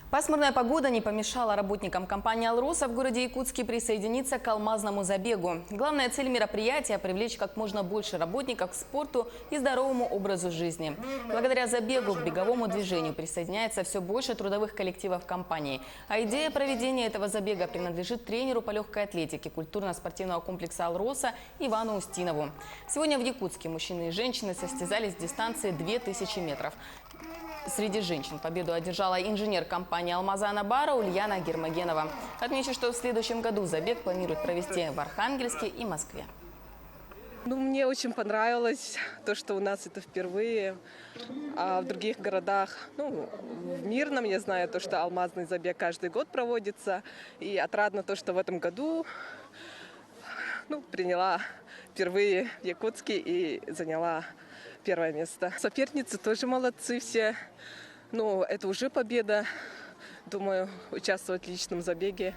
Пасмурная погода не помешала работникам компании «Алроса» в городе Якутске присоединиться к алмазному забегу. Главная цель мероприятия – привлечь как можно больше работников к спорту и здоровому образу жизни. Благодаря забегу к беговому движению присоединяется все больше трудовых коллективов компании. А идея проведения этого забега принадлежит тренеру по легкой атлетике культурно-спортивного комплекса «Алроса» Ивану Устинову. Сегодня в Якутске мужчины и женщины состязались в дистанции 2000 метров. Среди женщин победу одержала инженер компании «Алмазана Бара» Ульяна Гермогенова. Отмечу, что в следующем году забег планируют провести в Архангельске и Москве. Мне очень понравилось то, что у нас это впервые, а в других городах, в Мирном, я знаю то, что алмазный забег каждый год проводится. И отрадно то, что в этом году приняла впервые в Якутске и заняла первое место. Соперницы тоже молодцы все. Это уже победа. Думаю, участвовать в личном забеге.